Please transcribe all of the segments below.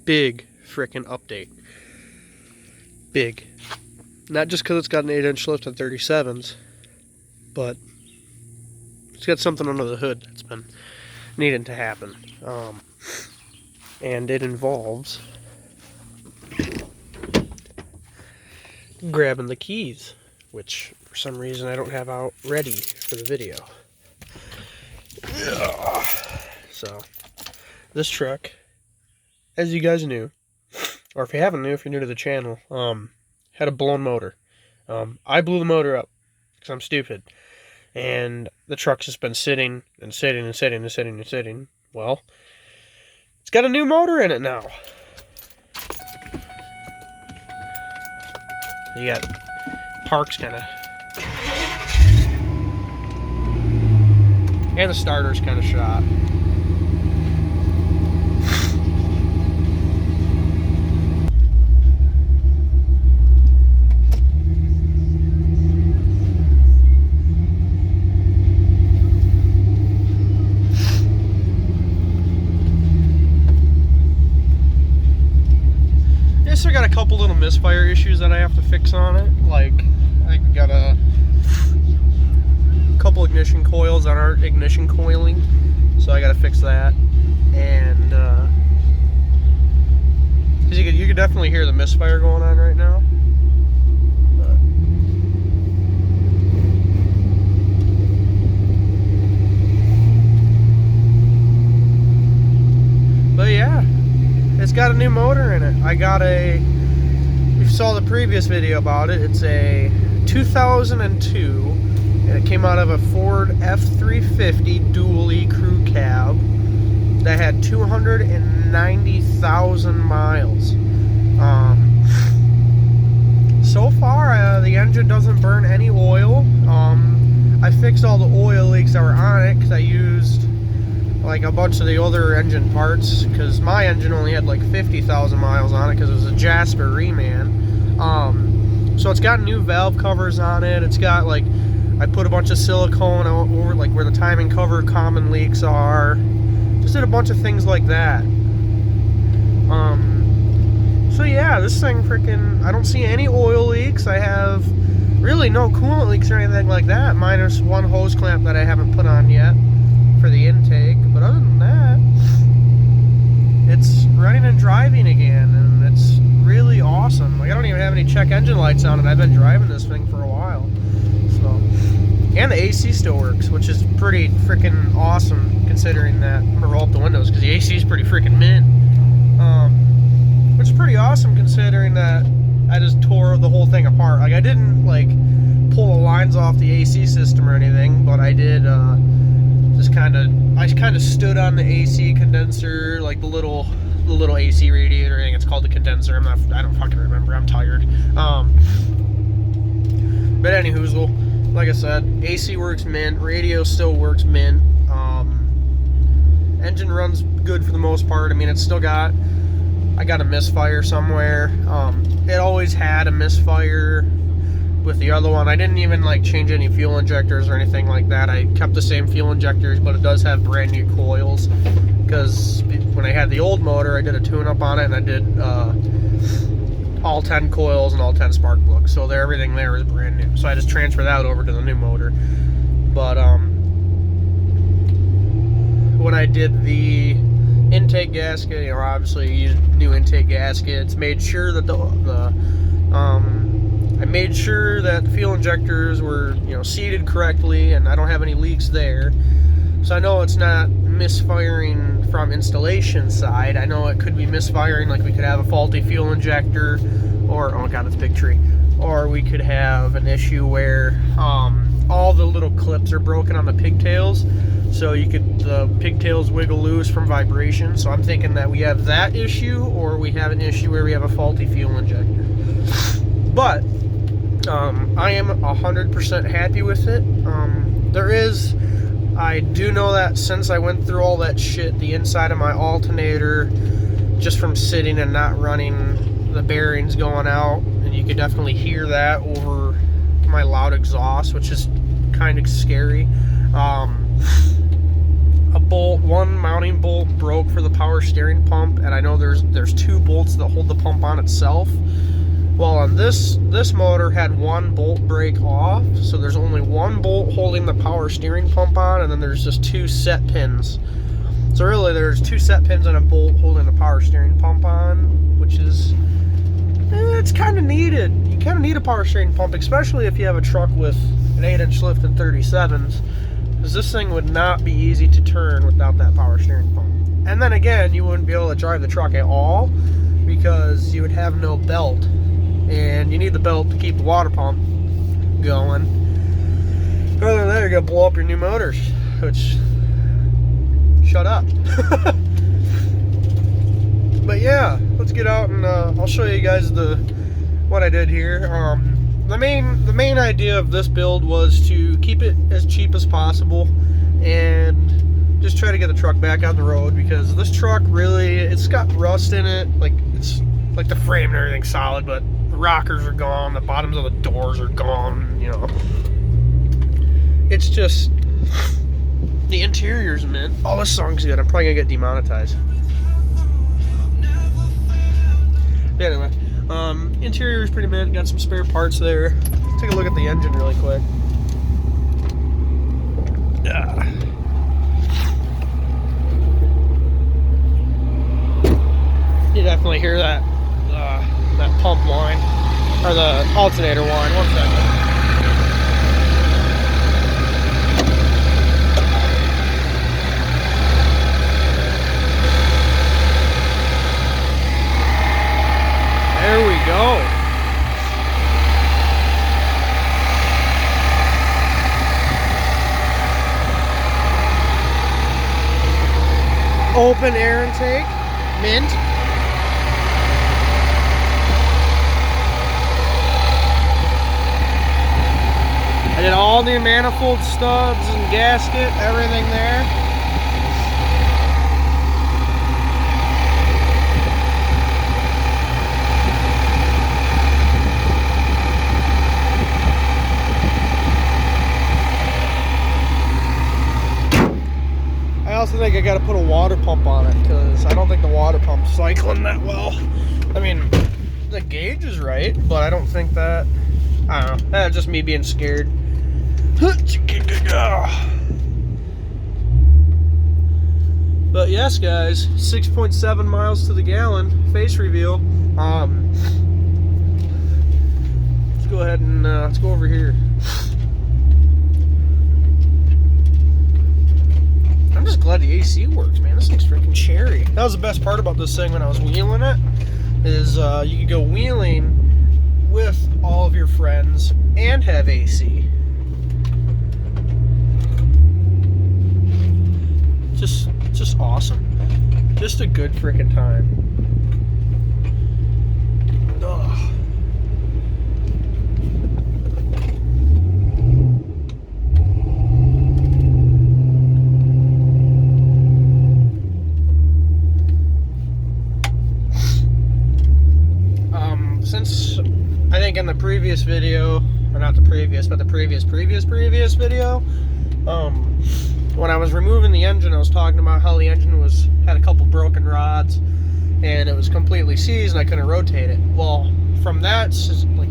big freaking update. Big. Not just because it's got an 8-inch lift on 37s, but it's got something under the hood that's been needing to happen. And it involves grabbing the keys, which for some reason I don't have out ready for the video. So, this truck, as you guys knew, or if you haven't knew, if you're new to the channel, had a blown motor. I blew the motor up because I'm stupid. And the truck's just been sitting and sitting and sitting and sitting and sitting. Well, it's got a new motor in it now. You got parks kind of, and the starter's kind of shot. I got a couple little misfire issues that I have to fix on it. Like, I got a couple ignition coils that aren't ignition coiling, so I got to fix that. And you can definitely hear the misfire going on right now. But yeah. It's got a new motor in it. You saw the previous video about it. It's a 2002, and it came out of a Ford F350 dually crew cab that had 290,000 miles. So far, the engine doesn't burn any oil. I fixed all the oil leaks that were on it because I used like a bunch of the other engine parts, because my engine only had like 50,000 miles on it because it was a Jasper reman. So it's got new valve covers on it. It's got, like, I put a bunch of silicone over like where the timing cover common leaks are. Just did a bunch of things like that. So yeah, this thing freaking, I don't see any oil leaks. I have really no coolant leaks or anything like that, minus one hose clamp that I haven't put on yet for the intake. But other than that, it's running and driving again, and it's really awesome. Like, I don't even have any check engine lights on, and I've been driving this thing for a while. So, and the AC still works, which is pretty freaking awesome considering that. I'm gonna roll up the windows because the AC is pretty freaking mint. Which is pretty awesome considering that I just tore the whole thing apart. Like, I didn't like pull the lines off the AC system or anything, but I did I kind of stood on the AC condenser, like the little AC radiator. I think it's called the condenser. I don't fucking remember. I'm tired. But anywho, like I said, AC works mint. Radio still works mint. Engine runs good for the most part. I mean, it's still got. I got a misfire somewhere. It always had a misfire with the other one. I didn't even like change any fuel injectors or anything like that. I kept the same fuel injectors, but it does have brand new coils, because when I had the old motor, I did a tune-up on it, and I did all 10 coils and all 10 spark plugs, so everything there is brand new. So I just transferred that over to the new motor. But when I did the intake gasket, you know, obviously used new intake gaskets, made sure that I made sure that the fuel injectors were, you know, seated correctly, and I don't have any leaks there. So I know it's not misfiring from installation side. I know it could be misfiring, like we could have a faulty fuel injector, or, oh god, it's a big tree. Or we could have an issue where all the little clips are broken on the pigtails, so the pigtails wiggle loose from vibration. So I'm thinking that we have that issue, or we have an issue where we have a faulty fuel injector. But I am 100% happy with it. I do know that since I went through all that shit, the inside of my alternator, just from sitting and not running, the bearings going out, and you could definitely hear that over my loud exhaust, which is kind of scary. one mounting bolt broke for the power steering pump, and I know there's 2 bolts that hold the pump on itself. Well, on this motor had 1 bolt break off, so there's only 1 bolt holding the power steering pump on, and then there's just 2 set pins. So really, there's 2 set pins and a bolt holding the power steering pump on, which is, it's kind of needed. You kind of need a power steering pump, especially if you have a truck with an 8-inch lift and 37s, because this thing would not be easy to turn without that power steering pump. And then again, you wouldn't be able to drive the truck at all because you would have no belt. And you need the belt to keep the water pump going. Other than that, you're going to blow up your new motors, which, shut up. But yeah, let's get out and I'll show you guys what I did here. The main idea of this build was to keep it as cheap as possible and just try to get the truck back on the road, because this truck really, it's got rust in it. Like, it's like the frame and everything's solid, but rockers are gone, the bottoms of the doors are gone, you know. It's just the interior's mint. Oh, this song's good. I'm probably gonna get demonetized. But anyway, interior's pretty mint. Got some spare parts there. Let's take a look at the engine really quick. You definitely hear that pump whine, or the alternator whine. One second. There we go. Open air intake, mint. I did all new manifold stubs and gasket, everything there. I also think I gotta put a water pump on it, because I don't think the water pump's cycling that well. I mean, the gauge is right, but I don't think that, I don't know, that's just me being scared. But yes, guys, 6.7 miles to the gallon, face reveal. Let's go ahead and let's go over here. I'm just glad the AC works, man. This thing's freaking cherry. That was the best part about this thing when I was wheeling it, is you could go wheeling with all of your friends and have AC. Just awesome. Just a good freaking time. Ugh. Since I think in the previous video, or not the previous, but the previous video, when I was removing the engine, I was talking about how the engine had a couple broken rods and it was completely seized and I couldn't rotate it. Well, from that, like,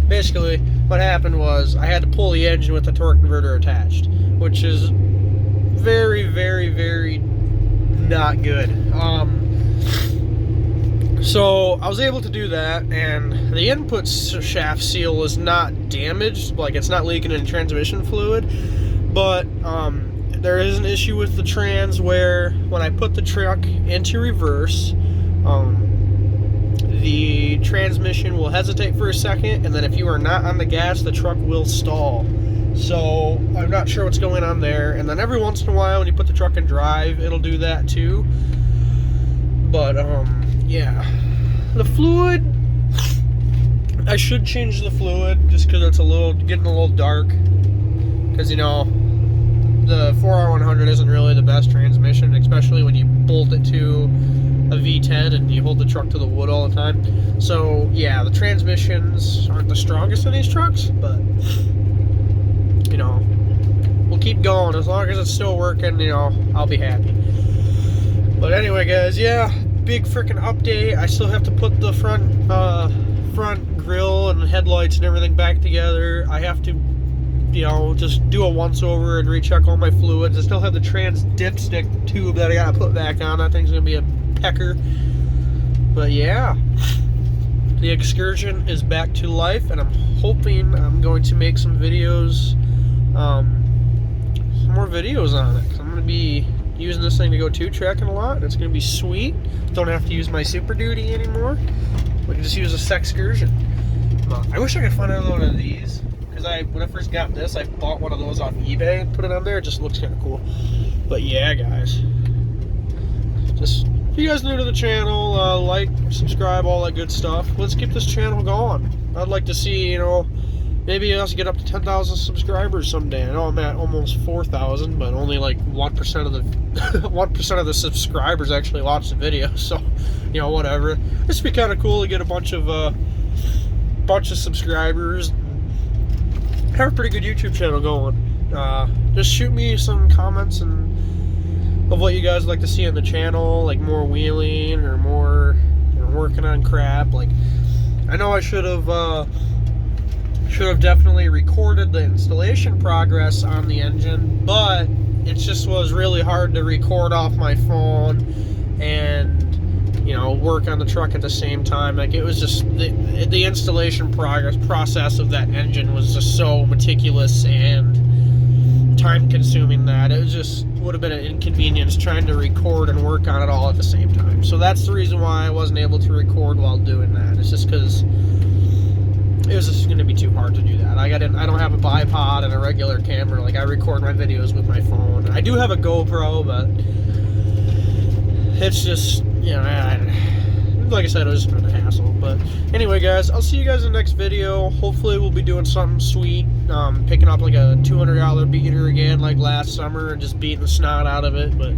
basically what happened was I had to pull the engine with the torque converter attached, which is very, very, very not good. So I was able to do that, and the input shaft seal is not damaged, like it's not leaking in transmission fluid, but there is an issue with the trans where when I put the truck into reverse, the transmission will hesitate for a second, and then if you are not on the gas, the truck will stall. So I'm not sure what's going on there. And then every once in a while when you put the truck in drive, it'll do that too. But yeah, the fluid, I should change the fluid just because it's getting a little dark, because you know the 4R100 isn't really the best transmission, especially when you bolt it to a V10 and you hold the truck to the wood all the time. So yeah, the transmissions aren't the strongest in these trucks, but you know, we'll keep going. As long as it's still working, you know, I'll be happy. But anyway, guys, yeah, big freaking update. I still have to put the front grill and headlights and everything back together. I have to, you know, just do a once over and recheck all my fluids. I still have the trans dipstick tube that I gotta put back on. That thing's gonna be a pecker. But yeah, the Excursion is back to life, and I'm hoping I'm going to make some videos, some more videos on it. 'Cause I'm gonna be using this thing to go two-tracking a lot. It's gonna be sweet. Don't have to use my Super Duty anymore. We can just use a Excursion. I wish I could find another one of these, because when I first got this, I bought one of those off eBay and put it on there. It just looks kind of cool. But yeah, guys, just if you guys are new to the channel, like, subscribe, all that good stuff. Let's keep this channel going. I'd like to see, you know, maybe us get up to 10,000 subscribers someday. I know I'm at almost 4,000, but only like 1% of the 1% of the subscribers actually watch the video. So, you know, whatever. This would be kind of cool to get a bunch of subscribers. Have a pretty good YouTube channel going. Just shoot me some comments and of what you guys like to see on the channel, like more wheeling or more, you know, working on crap. Like, I know I should have definitely recorded the installation progress on the engine, but it just was really hard to record off my phone and, you know, work on the truck at the same time. Like, it was just the installation process of that engine was just so meticulous and time consuming that it was just would have been an inconvenience trying to record and work on it all at the same time. So that's the reason why I wasn't able to record while doing that. It's just because it was just going to be too hard to do that. I don't have a bipod and a regular camera. Like, I record my videos with my phone. I do have a GoPro, but it's just, you know, like I said, it was just been a hassle. But anyway, guys, I'll see you guys in the next video. Hopefully we'll be doing something sweet, picking up like a $200 beater again like last summer and just beating the snot out of it. But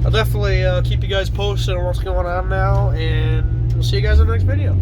I'll definitely keep you guys posted on what's going on now, and we'll see you guys in the next video.